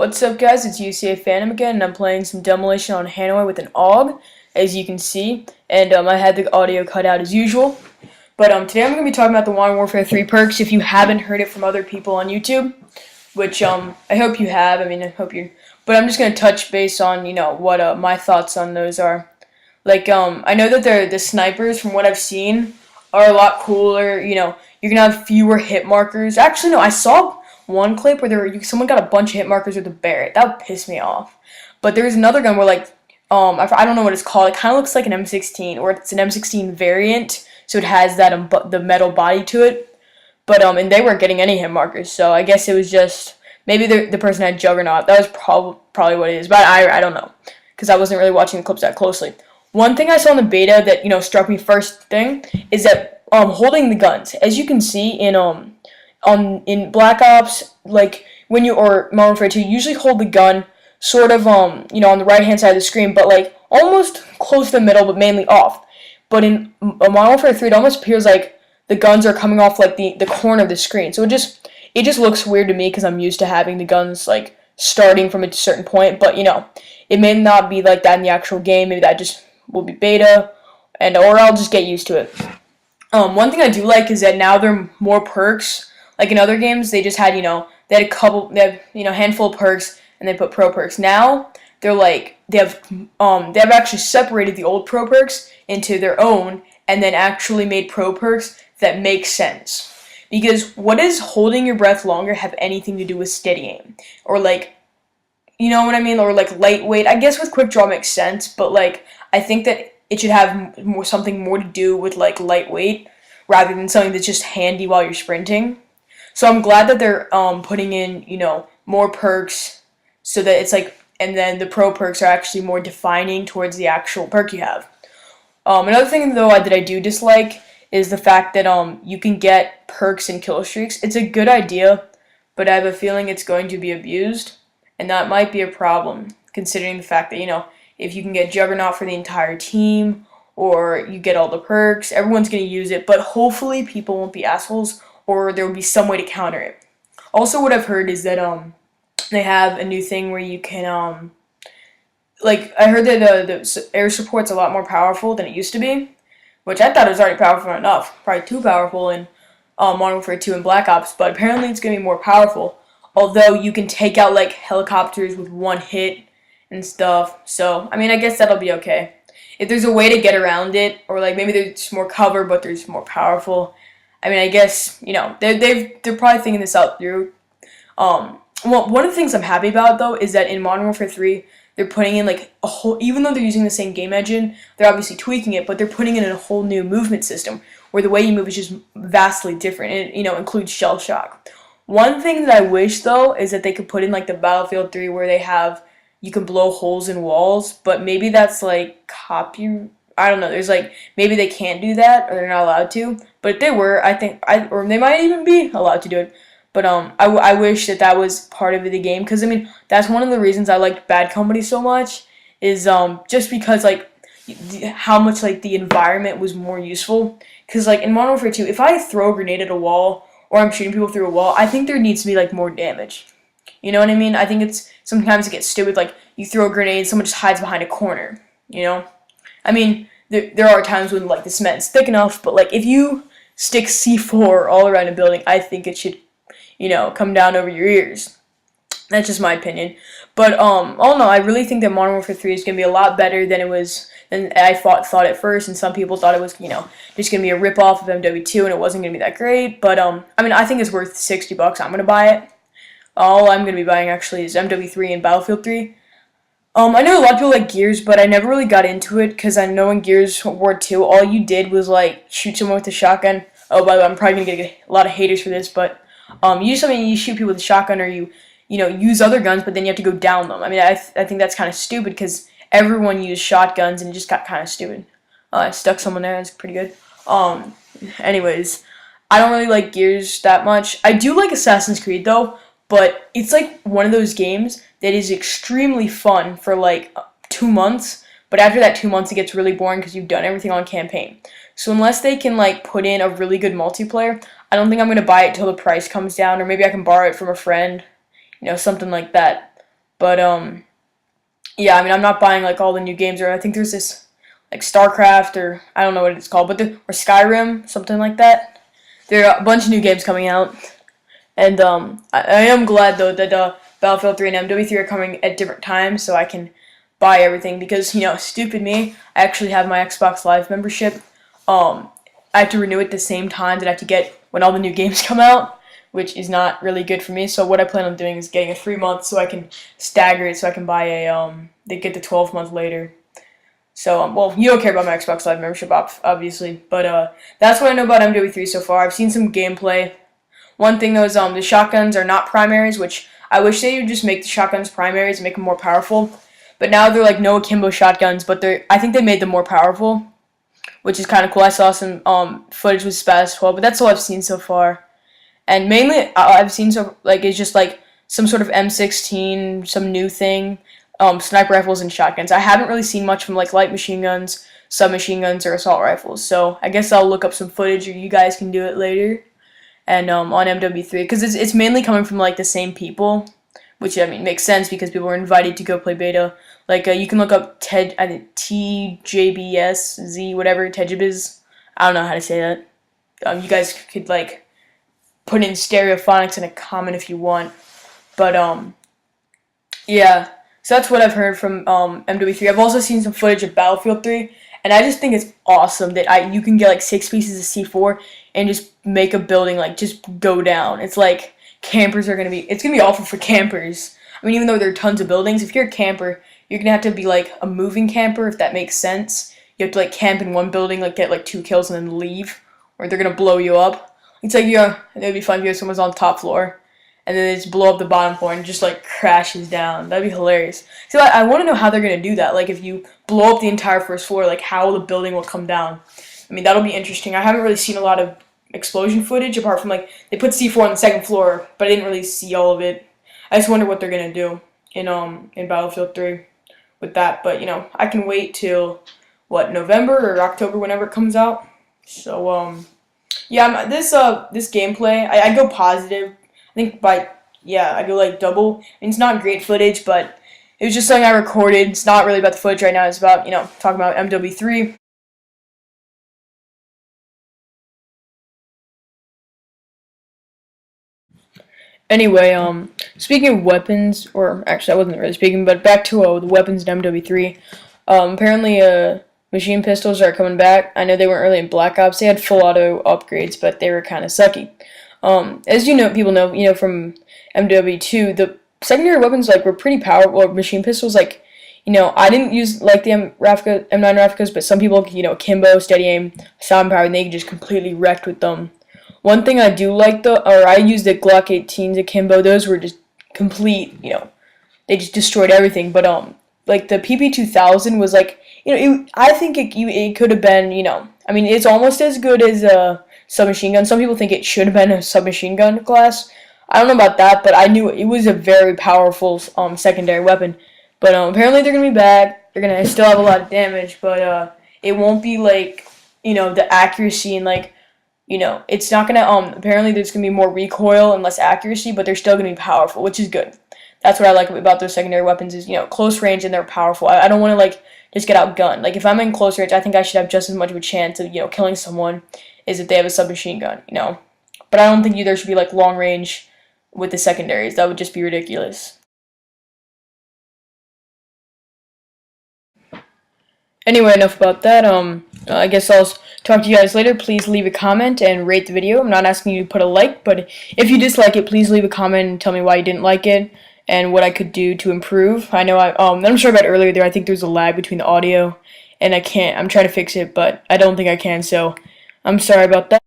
What's up, guys? It's UCA Phantom again, and I'm playing some Demolition on Hanoi with an AUG, as you can see. And I had the audio cut out as usual. But today I'm going to be talking about the Modern Warfare 3 perks. If you haven't heard it from other people on YouTube, which I hope you have. I hope you. But I'm just going to touch base on what my thoughts on those are. Like I know that the snipers, from what I've seen, are a lot cooler. You're gonna have fewer hit markers. Actually, no, I saw one clip where someone got a bunch of hit markers with a Barrett. That pissed me off. But there was another gun where I don't know what it's called. It kind of looks like an M16, or it's an M16 variant, so it has that the metal body to it. But and they weren't getting any hit markers, so I guess it was just maybe the person had Juggernaut. That was probably what it is. But I don't know, because I wasn't really watching the clips that closely. One thing I saw in the beta that struck me first thing is that holding the guns, as you can see in Black Ops, like when you or Modern Warfare 2, you usually hold the gun sort of on the right hand side of the screen, but like almost close to the middle, but mainly off. But in Modern Warfare 3, it almost appears like the guns are coming off like the corner of the screen. So it just looks weird to me because I'm used to having the guns like starting from a certain point. But it may not be like that in the actual game. Maybe that just will be beta, or I'll just get used to it. One thing I do like is that now there are more perks. Like in other games, they just had they had a handful of perks and they put pro perks. Now they're like they have actually separated the old pro perks into their own and then actually made pro perks that make sense. Because what does holding your breath longer have anything to do with steady aim? Or like, you know what I mean? Or like lightweight. I guess with quick draw makes sense, but like I think that it should have something more to do with like lightweight rather than something that's just handy while you're sprinting. So I'm glad that they're putting in more perks so that it's like, and then the pro perks are actually more defining towards the actual perk you have. Another thing though that I do dislike is the fact that you can get perks in Killstreaks. It's a good idea, but I have a feeling it's going to be abused, and that might be a problem considering the fact that if you can get Juggernaut for the entire team, or you get all the perks, everyone's going to use it, but hopefully people won't be assholes, or there will be some way to counter it. Also, what I've heard is that they have a new thing where you can, like, I heard that the air support's a lot more powerful than it used to be, which I thought it was already powerful enough, probably too powerful in Modern Warfare 2 and Black Ops, but apparently it's going to be more powerful, although you can take out, like, helicopters with one hit and stuff. So I guess that'll be okay. If there's a way to get around it, or like maybe there's more cover but there's more powerful, I guess they're probably thinking this out through. Well, one of the things I'm happy about though is that in Modern Warfare 3 they're putting in like a whole, even though they're using the same game engine, they're obviously tweaking it, but they're putting in a whole new movement system where the way you move is just vastly different, and it includes shell shock. One thing that I wish though is that they could put in like the Battlefield 3 where you can blow holes in walls, but maybe that's like I don't know. There's like maybe they can't do that, or they're not allowed to. But if they were, I think or they might even be allowed to do it. But I wish that was part of the game, because that's one of the reasons I liked Bad Company so much, is just because like how much like the environment was more useful. Because like in Modern Warfare 2, if I throw a grenade at a wall, or I'm shooting people through a wall, I think there needs to be like more damage. You know what I mean? I think sometimes it gets stupid, like you throw a grenade, someone just hides behind a corner, There are times when like the cement is thick enough, but like if you stick C4 all around a building, I think it should, come down over your ears. That's just my opinion. But all in all, I really think that Modern Warfare 3 is going to be a lot better than I thought at first, and some people thought it was, just going to be a rip-off of MW2 and it wasn't going to be that great. But I think it's worth $60. I'm going to buy it. All I'm going to be buying actually is MW3 and Battlefield 3. I know a lot of people like Gears, but I never really got into it, because I know in Gears War 2, all you did was like shoot someone with a shotgun. Oh, by the way, I'm probably going to get a lot of haters for this, but you shoot people with a shotgun, or you use other guns, but then you have to go down them. I think that's kind of stupid, because everyone used shotguns and it just got kind of stupid. I stuck someone there. That's pretty good. Anyways, I don't really like Gears that much. I do like Assassin's Creed though. But it's like one of those games that is extremely fun for like 2 months, but after that 2 months it gets really boring because you've done everything on campaign. So unless they can like put in a really good multiplayer, I don't think I'm going to buy it till the price comes down, or maybe I can borrow it from a friend, something like that. But yeah, I mean, I'm not buying like all the new games. Or I think there's this like StarCraft, or I don't know what it's called, but or Skyrim, something like that. There are a bunch of new games coming out, and I am glad though that Battlefield 3 and MW3 are coming at different times, so I can buy everything. Because stupid me, I actually have my Xbox Live membership. I have to renew it the same time that I have to get when all the new games come out, which is not really good for me. So what I plan on doing is getting a 3-month so I can stagger it, so I can buy they get the 12-month later. So, well, you don't care about my Xbox Live membership, obviously, but that's what I know about MW3 so far. I've seen some gameplay. One thing though is the shotguns are not primaries, which I wish they would just make the shotguns primaries and make them more powerful. But now they're like no akimbo shotguns, but I think they made them more powerful, which is kind of cool. I saw some footage with Spaz 12, but that's all I've seen so far. And mainly I've seen it's just like some sort of M16, some new thing, sniper rifles and shotguns. I haven't really seen much from like light machine guns, submachine guns, or assault rifles. So I guess I'll look up some footage, or you guys can do it later. And on MW3, because it's mainly coming from like the same people, which I mean makes sense because people were invited to go play beta. Like you can look up TJBSZ, whatever Tejabis. I don't know how to say that. You guys could like put in stereophonics in a comment if you want. But yeah. So that's what I've heard from MW3. I've also seen some footage of Battlefield 3, and I just think it's awesome that you can get like 6 pieces of C4 and just make a building like just go down. It's like campers are it's gonna be awful for campers. I mean, even though there are tons of buildings, if you're a camper, you're gonna have to be like a moving camper, if that makes sense. You have to like camp in one building, like get like 2 kills and then leave, or they're gonna blow you up. It's like it'd be fun if someone's on the top floor, and then they just blow up the bottom floor and just like crashes down. That'd be hilarious. So I want to know how they're gonna do that. Like if you blow up the entire first floor, like how the building will come down. I mean, that'll be interesting. I haven't really seen a lot of explosion footage apart from like they put C4 on the second floor, but I didn't really see all of it. I just wonder what they're gonna do in Battlefield 3 with that. But I can wait till November or October, whenever it comes out. So yeah, this gameplay, I go positive. I think I go like double. I mean, it's not great footage, but it was just something I recorded. It's not really about the footage right now. It's about talking about MW3. Anyway, speaking of weapons, or actually I wasn't really speaking, but back to the weapons in MW3. Apparently, machine pistols are coming back. I know they weren't really in Black Ops. They had full auto upgrades, but they were kind of sucky. As people know, from MW2, the secondary weapons were pretty powerful. Or machine pistols, I didn't use like the M9 Rafficas, but some people, akimbo, steady aim, sound power, and they just completely wrecked with them. One thing I do like I used the Glock 18s akimbo. Those were just complete, they just destroyed everything. But like the PP2000 was I think it could have been, I mean, it's almost as good as a submachine gun. Some people think it should have been a submachine gun class. I don't know about that, but I knew it was a very powerful secondary weapon. But apparently they're gonna be back. They're gonna still have a lot of damage, but it won't be like the accuracy and it's not gonna apparently there's gonna be more recoil and less accuracy, but they're still gonna be powerful, which is good. That's what I like about those secondary weapons is close range and they're powerful. I don't want to just get outgunned. Like if I'm in close range, I think I should have just as much of a chance of killing someone as if they have a submachine gun. But I don't think there should be long range with the secondaries. That would just be ridiculous. Anyway, enough about that. I guess I'll talk to you guys later. Please leave a comment and rate the video. I'm not asking you to put a like, but if you dislike it, please leave a comment and tell me why you didn't like it and what I could do to improve. I know I'm sure about earlier there. I think there's a lag between the audio, and I'm trying to fix it, but I don't think I can. So I'm sorry about that.